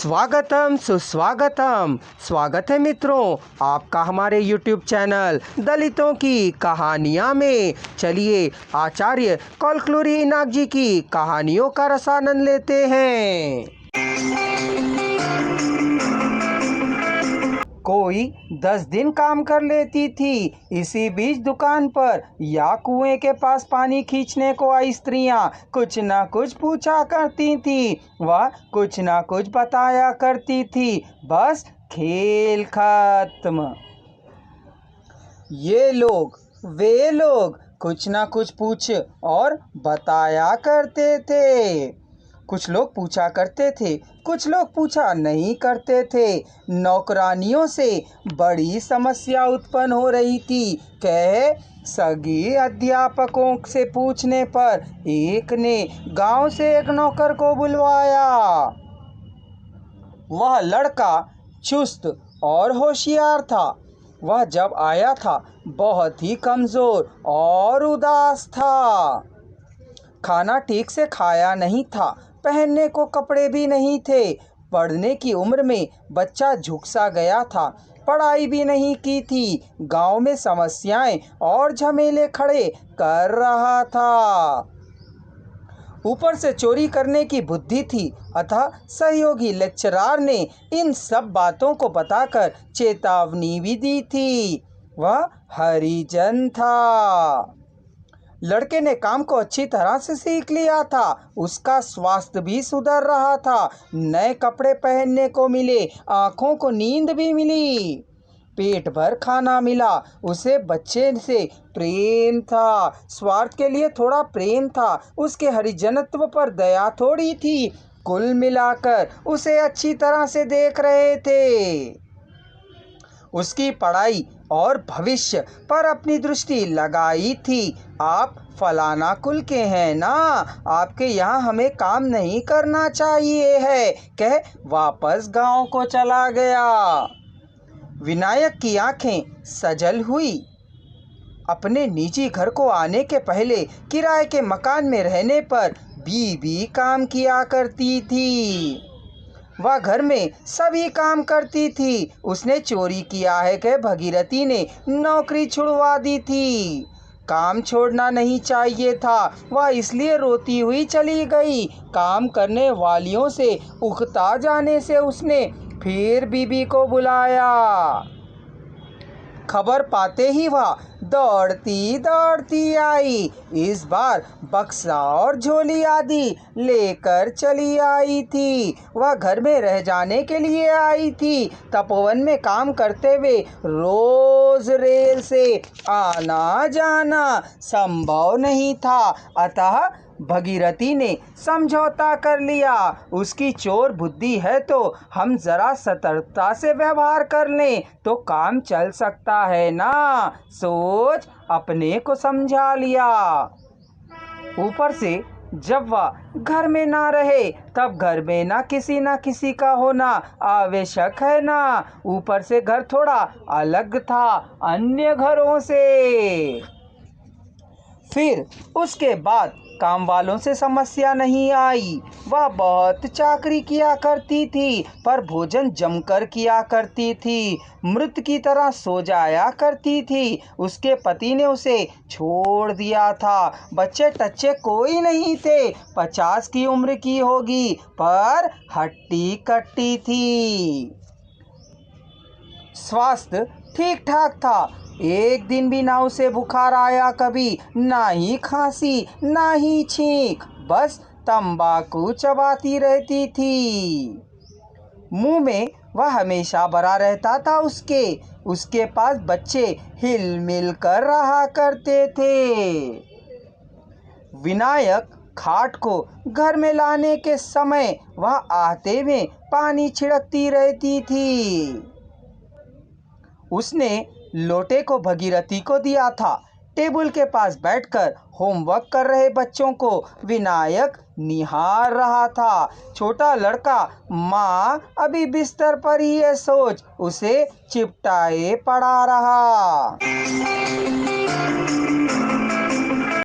स्वागतम सुस्वागतम। स्वागत है मित्रों आपका हमारे YouTube चैनल दलितों की कहानियाँ में। चलिए आचार्य कलकुलरी इनाक जी की कहानियों का रसानंद लेते हैं। कोई 10 दिन काम कर लेती थी। इसी बीच दुकान पर या कुएं के पास पानी खींचने को आई स्त्रियां कुछ न कुछ पूछा करती थी। वह कुछ न कुछ बताया करती थी। बस खेल खत्म। ये लोग वे लोग कुछ न कुछ पूछ और बताया करते थे। कुछ लोग पूछा करते थे, कुछ लोग पूछा नहीं करते थे। नौकरानियों से बड़ी समस्या उत्पन्न हो रही थी। सगी अध्यापकों से पूछने पर एक ने गांव से एक नौकर को बुलवाया। वह लड़का चुस्त और होशियार था। वह जब आया था बहुत ही कमज़ोर और उदास था। खाना ठीक से खाया नहीं था, पहनने को कपड़े भी नहीं थे। पढ़ने की उम्र में बच्चा झुक सा गया था, पढ़ाई भी नहीं की थी। गांव में समस्याएं और झमेले खड़े कर रहा था। ऊपर से चोरी करने की बुद्धि थी। अतः सहयोगी लेक्चरार ने इन सब बातों को बताकर चेतावनी भी दी थी। वह हरिजन था। लड़के ने काम को अच्छी तरह से सीख लिया था। उसका स्वास्थ्य भी सुधर रहा था। नए कपड़े पहनने को मिले, आँखों को नींद भी मिली, पेट भर खाना मिला। उसे बच्चे से प्रेम था, स्वार्थ के लिए थोड़ा प्रेम था। उसके हरिजनत्व पर दया थोड़ी थी। कुल मिलाकर उसे अच्छी तरह से देख रहे थे। उसकी पढ़ाई और भविष्य पर अपनी दृष्टि लगाई थी। आप फलाना कुल के हैं ना, आपके यहाँ हमें काम नहीं करना चाहिए है, कह वापस गांव को चला गया। विनायक की आंखें सजल हुई। अपने निजी घर को आने के पहले किराए के मकान में रहने पर बीवी काम किया करती थी। वह घर में सभी काम करती थी। उसने चोरी किया है कि भगीरथी ने नौकरी छुड़वा दी थी। काम छोड़ना नहीं चाहिए था, वह इसलिए रोती हुई चली गई। काम करने वालियों से उकता जाने से उसने फिर बीबी को बुलाया। खबर पाते ही वह दौड़ती दौड़ती आई। इस बार बक्सा और झोली आदि लेकर चली आई थी। वह घर में रह जाने के लिए आई थी। तपोवन में काम करते हुए रोज रेल से आना जाना संभव नहीं था। अतः भगीरथी ने समझौता कर लिया। उसकी चोर बुद्धि है तो हम जरा सतर्कता से व्यवहार कर लें तो काम चल सकता है ना, सोच अपने को समझा लिया। ऊपर से जब वह घर में ना रहे तब घर में ना किसी का होना आवश्यक है ना। ऊपर से घर थोड़ा अलग था अन्य घरों से। फिर उसके बाद काम वालों से समस्या नहीं आई। वह बहुत चाकरी किया करती थी पर भोजन जमकर किया करती थी। मृत की तरह सो जाया करती थी। उसके पति ने उसे छोड़ दिया था। बच्चे टच्चे कोई नहीं थे। 50 की उम्र की होगी पर हट्टी कट्टी थी। स्वास्थ्य ठीक ठाक था। एक दिन भी ना उसे बुखार आया, कभी ना ही खांसी ना ही छींक। बस तंबाकू चबाती रहती थी। मुंह में वह हमेशा भरा रहता था। उसके पास बच्चे हिल मिल कर रहा करते थे। विनायक खाट को घर में लाने के समय वह आते में पानी छिड़कती रहती थी। उसने लोटे को भगीरथी को दिया था। टेबल के पास बैठकर होमवर्क कर रहे बच्चों को विनायक निहार रहा था। छोटा लड़का माँ अभी बिस्तर पर ही है सोच उसे चिपटाए पड़ा रहा।